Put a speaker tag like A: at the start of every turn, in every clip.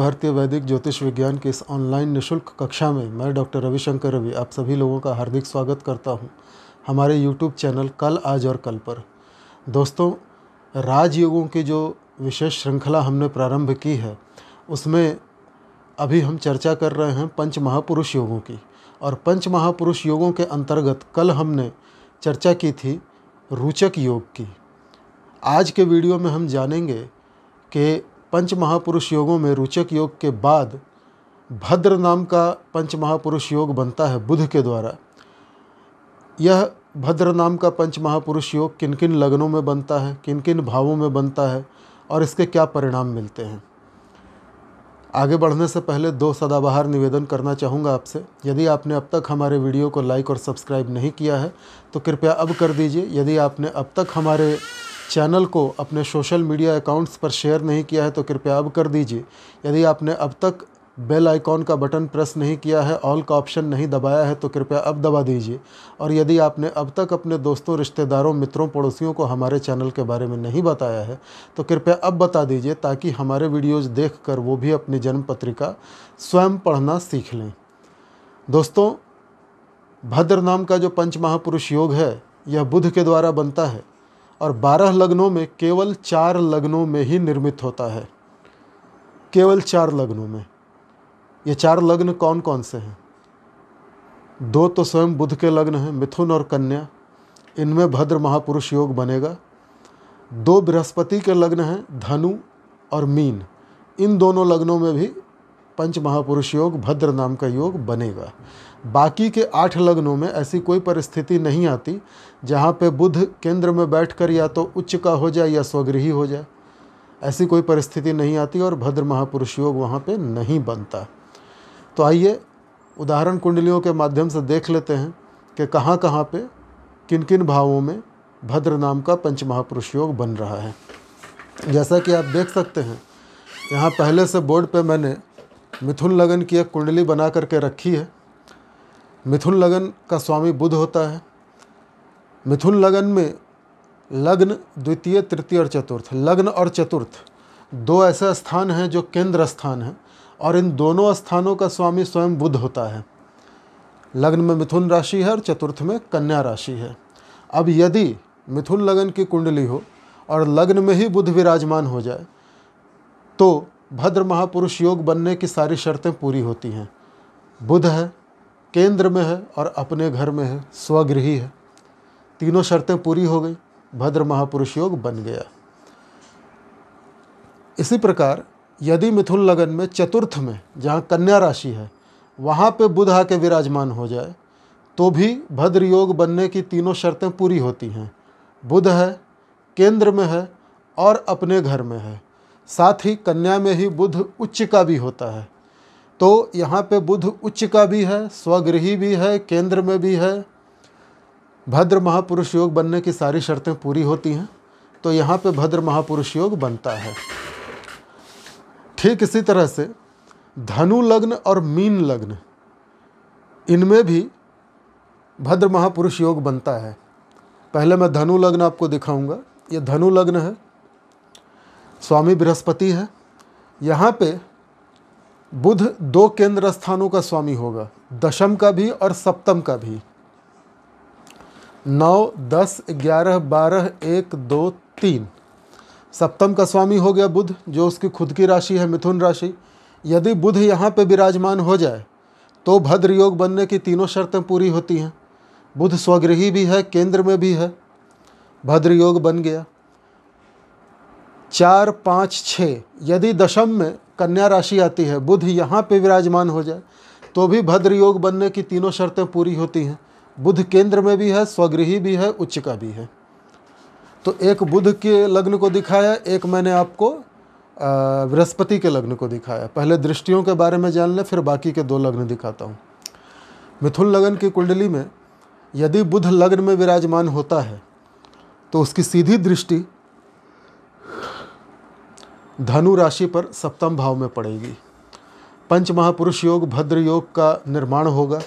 A: भारतीय वैदिक ज्योतिष विज्ञान की इस ऑनलाइन निःशुल्क कक्षा में मैं डॉक्टर रविशंकर रवि आप सभी लोगों का हार्दिक स्वागत करता हूं हमारे यूट्यूब चैनल कल आज और कल पर। दोस्तों, राजयोगों की जो विशेष श्रृंखला हमने प्रारंभ की है उसमें अभी हम चर्चा कर रहे हैं पंच महापुरुष योगों की। और पंच महापुरुष योगों के अंतर्गत कल हमने चर्चा की थी रोचक योग की। आज के वीडियो में हम जानेंगे कि पंच महापुरुष योगों में रोचक योग के बाद भद्र नाम का पंच महापुरुष योग बनता है बुध के द्वारा। यह भद्र नाम का पंच महापुरुष योग किन किन लग्नों में बनता है, किन किन भावों में बनता है और इसके क्या परिणाम मिलते हैं। आगे बढ़ने से पहले दो सदाबहार निवेदन करना चाहूँगा आपसे। यदि आपने अब तक हमारे वीडियो को लाइक और सब्सक्राइब नहीं किया है तो कृपया अब कर दीजिए। यदि आपने अब तक हमारे चैनल को अपने सोशल मीडिया अकाउंट्स पर शेयर नहीं किया है तो कृपया अब कर दीजिए। यदि आपने अब तक बेल आइकॉन का बटन प्रेस नहीं किया है, ऑल का ऑप्शन नहीं दबाया है तो कृपया अब दबा दीजिए। और यदि आपने अब तक अपने दोस्तों, रिश्तेदारों, मित्रों, पड़ोसियों को हमारे चैनल के बारे में नहीं बताया है तो कृपया अब बता दीजिए, ताकि हमारे वीडियोज़ देखकर वो भी अपनी जन्म पत्रिका स्वयं पढ़ना सीख लें। दोस्तों, भद्र नाम का जो पंच महापुरुष योग है यह बुध के द्वारा बनता है और 12 लग्नों में केवल 4 लग्नों में ही निर्मित होता है। केवल 4 लग्नों में। ये 4 लग्न कौन कौन से हैं? 2 तो स्वयं बुध के लग्न हैं, मिथुन और कन्या। इनमें भद्र महापुरुष योग बनेगा। 2 बृहस्पति के लग्न हैं, धनु और मीन। इन दोनों लग्नों में भी पंच महापुरुष योग भद्र नाम का योग बनेगा। बाकी के 8 लग्नों में ऐसी कोई परिस्थिति नहीं आती जहाँ पे बुध केंद्र में बैठकर या तो उच्च का हो जाए या स्वगृही हो जाए। ऐसी कोई परिस्थिति नहीं आती और भद्र महापुरुष योग वहाँ पे नहीं बनता। तो आइए उदाहरण कुंडलियों के माध्यम से देख लेते हैं कि कहाँ कहाँ पे किन किन भावों में भद्र नाम का पंच महापुरुष योग बन रहा है। जैसा कि आप देख सकते हैं, यहाँ पहले से बोर्ड पे मैंने मिथुन लगन की एक कुंडली बना करके रखी है। मिथुन लगन का स्वामी बुध होता है। मिथुन लगन में लग्न, द्वितीय, तृतीय और चतुर्थ, लग्न और चतुर्थ 2 ऐसे स्थान हैं जो केंद्र स्थान हैं और इन दोनों स्थानों का स्वामी स्वयं बुध होता है। लग्न में मिथुन राशि है और चतुर्थ में कन्या राशि है। अब यदि मिथुन लगन की कुंडली हो और लग्न में ही बुध विराजमान हो जाए तो भद्र महापुरुष योग बनने की सारी शर्तें पूरी होती हैं। बुध है, केंद्र में है और अपने घर में है, स्वगृही है। तीनों शर्तें पूरी हो गई, भद्र महापुरुष योग बन गया। इसी प्रकार यदि मिथुन लगन में चतुर्थ में, जहाँ कन्या राशि है, वहाँ पे बुध आके विराजमान हो जाए तो भी भद्र योग बनने की तीनों शर्तें पूरी होती हैं। बुध है, केंद्र में है और अपने घर में है। साथ ही कन्या में ही बुध उच्च का भी होता है। तो यहाँ पे बुध उच्च का भी है, स्वगृही भी है, केंद्र में भी है। भद्र महापुरुष योग बनने की सारी शर्तें पूरी होती हैं तो यहाँ पे भद्र महापुरुष योग बनता है। ठीक इसी तरह से धनु लग्न और मीन लग्न, इनमें भी भद्र महापुरुष योग बनता है। पहले मैं धनु लग्न आपको दिखाऊंगा। ये धनु लग्न है, स्वामी बृहस्पति है। यहाँ पे बुध 2 केंद्र स्थानों का स्वामी होगा, दशम का भी और सप्तम का भी। 9, 10, 11, 12, 1, 2, 3 सप्तम का स्वामी हो गया बुध, जो उसकी खुद की राशि है मिथुन राशि। यदि बुध यहाँ पे विराजमान हो जाए तो भद्र योग बनने की तीनों शर्तें पूरी होती हैं। बुध स्वगृही भी है, केंद्र में भी है, भद्र योग बन गया। 4, 5, 6 यदि दशम में कन्या राशि आती है, बुध यहाँ पे विराजमान हो जाए तो भी भद्र योग बनने की तीनों शर्तें पूरी होती हैं। बुध केंद्र में भी है, स्वगृही भी है, उच्च का भी है। तो एक बुध के लग्न को दिखाया, एक मैंने आपको बृहस्पति के लग्न को दिखाया। पहले दृष्टियों के बारे में जान लें, फिर बाकी के 2 लग्न दिखाता हूँ। मिथुन लगन की कुंडली में यदि बुध लग्न में विराजमान होता है तो उसकी सीधी दृष्टि धनु राशि पर सप्तम भाव में पड़ेगी। पंच महापुरुष योग भद्र योग का निर्माण होगा।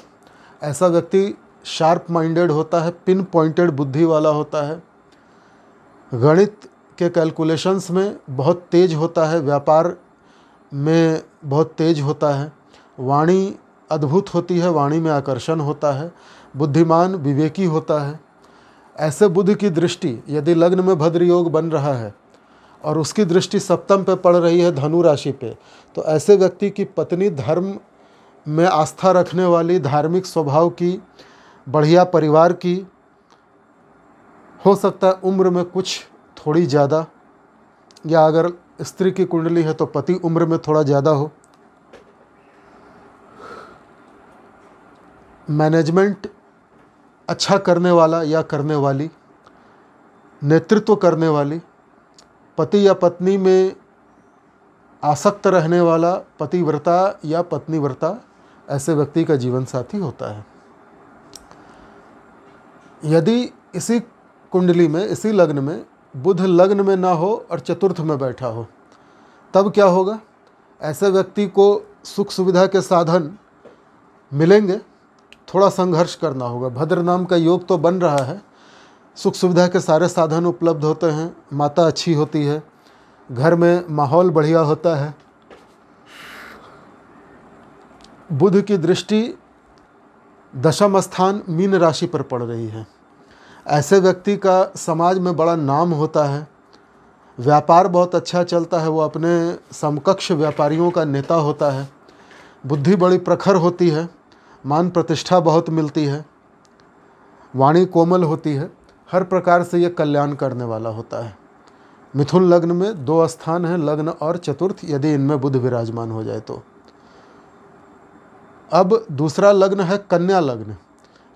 A: ऐसा व्यक्ति शार्प माइंडेड होता है, पिन पॉइंटेड बुद्धि वाला होता है, गणित के कैलकुलेशंस में बहुत तेज होता है, व्यापार में बहुत तेज होता है, वाणी अद्भुत होती है, वाणी में आकर्षण होता है, बुद्धिमान विवेकी होता है। ऐसे बुध की दृष्टि यदि लग्न में भद्र योग बन रहा है और उसकी दृष्टि सप्तम पे पड़ रही है धनु राशि पे, तो ऐसे व्यक्ति की पत्नी धर्म में आस्था रखने वाली, धार्मिक स्वभाव की, बढ़िया परिवार की, हो सकता है उम्र में कुछ थोड़ी ज़्यादा, या अगर स्त्री की कुंडली है तो पति उम्र में थोड़ा ज़्यादा हो। मैनेजमेंट अच्छा करने वाला या करने वाली, नेतृत्व करने वाली, पति या पत्नी में आसक्त रहने वाला पतिव्रता या पत्नीव्रता, ऐसे व्यक्ति का जीवन साथी होता है। यदि इसी कुंडली में, इसी लग्न में बुध लग्न में ना हो और चतुर्थ में बैठा हो, तब क्या होगा? ऐसे व्यक्ति को सुख सुविधा के साधन मिलेंगे, थोड़ा संघर्ष करना होगा। भद्र नाम का योग तो बन रहा है, सुख सुविधा के सारे साधन उपलब्ध होते हैं, माता अच्छी होती है, घर में माहौल बढ़िया होता है। बुध की दृष्टि दशम स्थान मीन राशि पर पड़ रही है। ऐसे व्यक्ति का समाज में बड़ा नाम होता है, व्यापार बहुत अच्छा चलता है, वो अपने समकक्ष व्यापारियों का नेता होता है, बुद्धि बड़ी प्रखर होती है, मान प्रतिष्ठा बहुत मिलती है, वाणी कोमल होती है, हर प्रकार से ये कल्याण करने वाला होता है। मिथुन लग्न में 2 स्थान हैं, लग्न और चतुर्थ, यदि इनमें बुध विराजमान हो जाए तो। अब दूसरा लग्न है कन्या लग्न।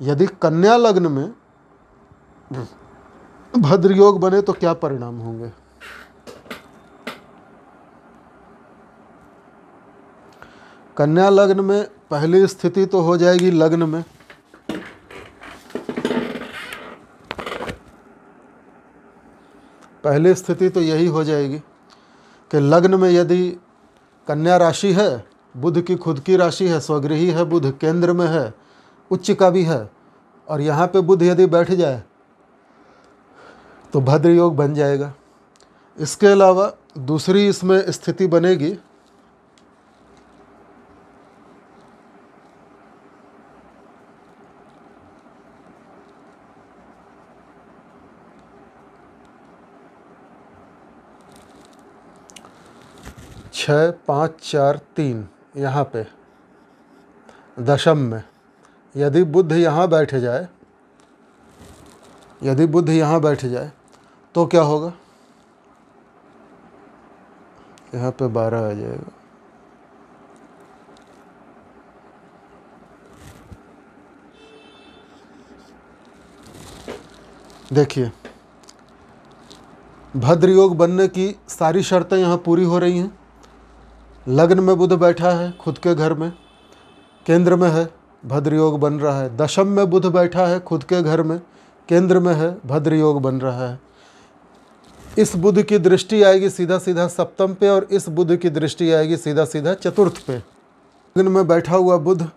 A: यदि कन्या लग्न में भद्र योग बने तो क्या परिणाम होंगे? कन्या लग्न में पहली स्थिति तो हो जाएगी लग्न में, पहली स्थिति तो यही हो जाएगी कि लग्न में यदि कन्या राशि है, बुध की खुद की राशि है, स्वगृही है, बुध केंद्र में है, उच्च का भी है, और यहाँ पे बुध यदि बैठ जाए तो भद्र योग बन जाएगा। इसके अलावा दूसरी इसमें स्थिति बनेगी छः 5 4 3, यहाँ पे दशम में यदि बुध यहाँ बैठ जाए, यदि बुध यहाँ बैठ जाए तो क्या होगा? यहाँ पे 12 आ जाएगा। देखिए, भद्र योग बनने की सारी शर्तें यहाँ पूरी हो रही हैं। लग्न में बुध बैठा है, खुद के घर में, केंद्र में है, भद्र योग बन रहा है। दशम में बुध बैठा है, खुद के घर में, केंद्र में है, भद्र योग बन रहा है। इस बुध की दृष्टि आएगी सीधा सीधा सप्तम पे, और इस बुध की दृष्टि आएगी सीधा सीधा चतुर्थ पे। लग्न में बैठा हुआ बुध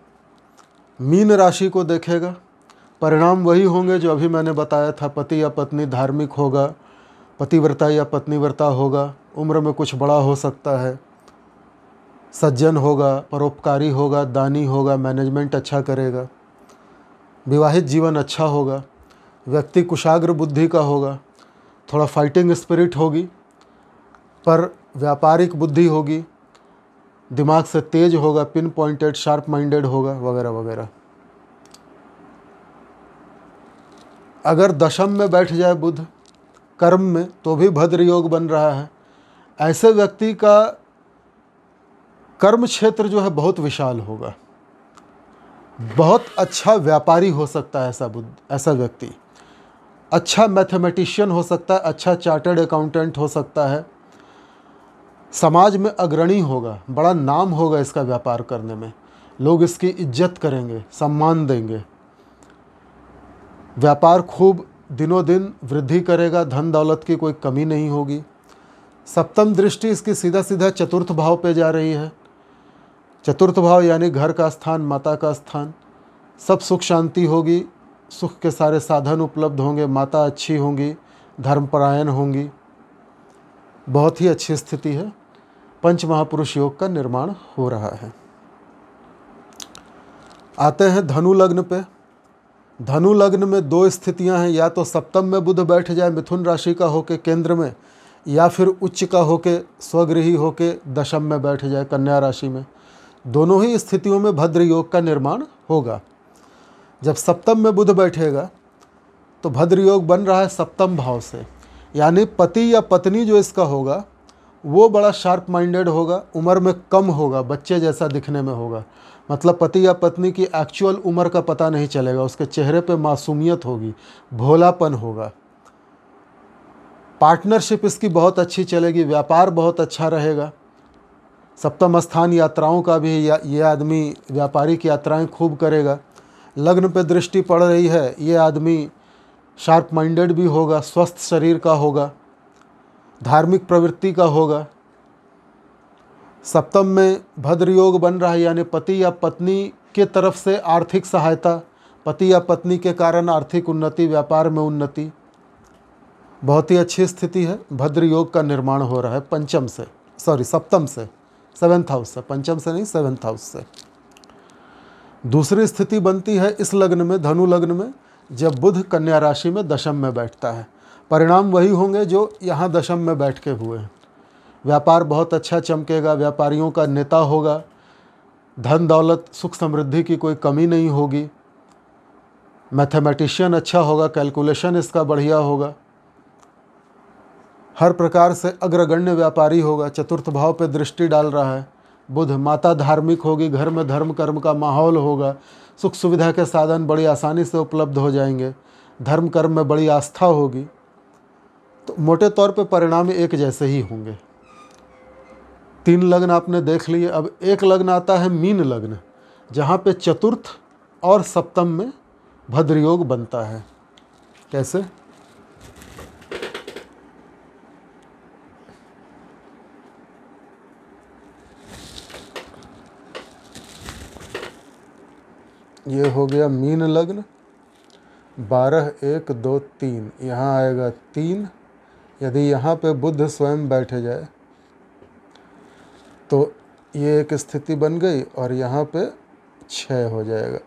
A: मीन राशि को देखेगा। परिणाम वही होंगे जो अभी मैंने बताया था, पति या पत्नी धार्मिक होगा, पतिव्रता या पत्नीव्रता होगा, उम्र में कुछ बड़ा हो सकता है, सज्जन होगा, परोपकारी होगा, दानी होगा, मैनेजमेंट अच्छा करेगा, विवाहित जीवन अच्छा होगा, व्यक्ति कुशाग्र बुद्धि का होगा, थोड़ा फाइटिंग स्पिरिट होगी, पर व्यापारिक बुद्धि होगी, दिमाग से तेज होगा, पिन पॉइंटेड शार्प माइंडेड होगा, वगैरह वगैरह। अगर दशम में बैठ जाए बुध कर्म में तो भी भद्र योग बन रहा है। ऐसे व्यक्ति का कर्म क्षेत्र जो है बहुत विशाल होगा, बहुत अच्छा व्यापारी हो सकता है ऐसा व्यक्ति, अच्छा मैथमेटिशियन हो सकता है, अच्छा चार्टर्ड अकाउंटेंट हो सकता है, समाज में अग्रणी होगा, बड़ा नाम होगा इसका व्यापार करने में, लोग इसकी इज्जत करेंगे, सम्मान देंगे, व्यापार खूब दिनों दिन वृद्धि करेगा, धन दौलत की कोई कमी नहीं होगी। सप्तम दृष्टि इसकी सीधा सीधा चतुर्थ भाव पे जा रही है। चतुर्थ भाव यानी घर का स्थान, माता का स्थान, सब सुख शांति होगी, सुख के सारे साधन उपलब्ध होंगे, माता अच्छी होंगी, धर्मपरायण होंगी, बहुत ही अच्छी स्थिति है। पंच महापुरुष योग का निर्माण हो रहा है। आते हैं धनु लग्न पे। धनु लग्न में दो स्थितियां हैं, या तो सप्तम में बुध बैठ जाए मिथुन राशि का होके केंद्र में, या फिर उच्च का होके स्वगृही होके दशम में बैठ जाए कन्या राशि में। दोनों ही स्थितियों में भद्र योग का निर्माण होगा। जब सप्तम में बुध बैठेगा तो भद्र योग बन रहा है सप्तम भाव से, यानी पति या पत्नी जो इसका होगा वो बड़ा शार्प माइंडेड होगा, उम्र में कम होगा, बच्चे जैसा दिखने में होगा। मतलब पति या पत्नी की एक्चुअल उम्र का पता नहीं चलेगा, उसके चेहरे पे मासूमियत होगी, भोलापन होगा। पार्टनरशिप इसकी बहुत अच्छी चलेगी, व्यापार बहुत अच्छा रहेगा। सप्तम स्थान यात्राओं का भी ये आदमी व्यापारिक यात्राएं खूब करेगा। लग्न पे दृष्टि पड़ रही है, ये आदमी शार्प माइंडेड भी होगा, स्वस्थ शरीर का होगा, धार्मिक प्रवृत्ति का होगा। सप्तम में भद्र योग बन रहा है, यानी पति या पत्नी के तरफ से आर्थिक सहायता, पति या पत्नी के कारण आर्थिक उन्नति, व्यापार में उन्नति, बहुत ही अच्छी स्थिति है। भद्र योग का निर्माण हो रहा है सप्तम से, 7th हाउस से, पंचम से नहीं 7th हाउस से। दूसरी स्थिति बनती है इस लग्न में, धनु लग्न में, जब बुध कन्या राशि में दशम में बैठता है। परिणाम वही होंगे जो यहाँ दशम में बैठ के हुए हैं। व्यापार बहुत अच्छा चमकेगा, व्यापारियों का नेता होगा, धन दौलत सुख समृद्धि की कोई कमी नहीं होगी, मैथमेटिशियन अच्छा होगा, कैलकुलेशन इसका बढ़िया होगा, हर प्रकार से अग्रगण्य व्यापारी होगा। चतुर्थ भाव पे दृष्टि डाल रहा है बुध। माता धार्मिक होगी, घर में धर्म कर्म का माहौल होगा, सुख सुविधा के साधन बड़ी आसानी से उपलब्ध हो जाएंगे, धर्म कर्म में बड़ी आस्था होगी। तो मोटे तौर पे परिणाम एक जैसे ही होंगे। 3 लग्न आपने देख लिए। अब एक लग्न आता है मीन लग्न, जहाँ पे चतुर्थ और सप्तम में भद्र योग बनता है। कैसे? ये हो गया मीन लग्न, 12 1 2 3, यहाँ आएगा 3। यदि यहाँ पे बुध स्वयं बैठ जाए तो ये एक स्थिति बन गई, और यहाँ पे 6 हो जाएगा।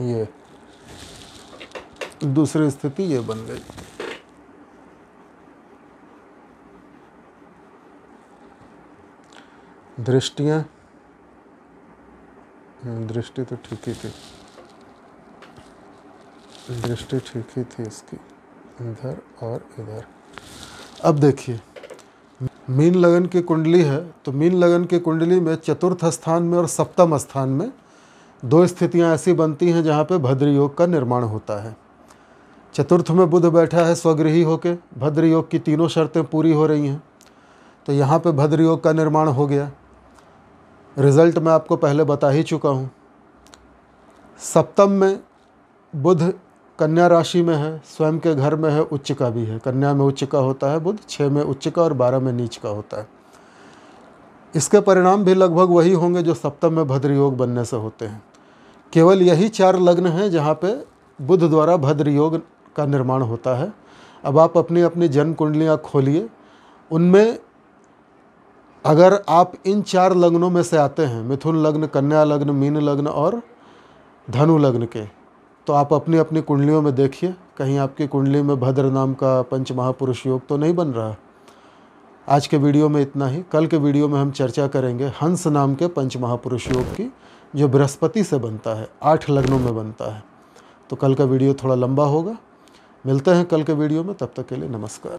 A: ये दूसरी स्थिति ये बन गई। दृष्टियाँ, दृष्टि तो ठीक ही थी, दृष्टि ठीक ही थी इसकी, इधर और इधर। अब देखिए, मीन लगन की कुंडली है, तो मीन लगन की कुंडली में चतुर्थ स्थान में और सप्तम स्थान में 2 स्थितियां ऐसी बनती हैं जहां पे भद्र योग का निर्माण होता है। चतुर्थ में बुध बैठा है स्वगृही होके, भद्र योग की तीनों शर्तें पूरी हो रही हैं, तो यहाँ पे भद्र योग का निर्माण हो गया। रिजल्ट मैं आपको पहले बता ही चुका हूँ। सप्तम में बुध कन्या राशि में है, स्वयं के घर में है, उच्च का भी है। कन्या में उच्च का होता है बुध, 6 में उच्च का और 12 में नीच का होता है। इसके परिणाम भी लगभग वही होंगे जो सप्तम में भद्र योग बनने से होते हैं। केवल यही 4 लग्न हैं जहाँ पे बुध द्वारा भद्र योग का निर्माण होता है। अब आप अपनी अपनी जन्म कुंडलियाँ खोलिए, उनमें अगर आप इन 4 लग्नों में से आते हैं, मिथुन लग्न, कन्या लग्न, मीन लग्न और धनु लग्न के, तो आप अपनी अपनी कुंडलियों में देखिए, कहीं आपकी कुंडली में भद्र नाम का पंच महापुरुष योग तो नहीं बन रहा। आज के वीडियो में इतना ही। कल के वीडियो में हम चर्चा करेंगे हंस नाम के पंच महापुरुष योग की, जो बृहस्पति से बनता है, 8 लग्नों में बनता है। तो कल का वीडियो थोड़ा लंबा होगा। मिलते हैं कल के वीडियो में, तब तक के लिए नमस्कार।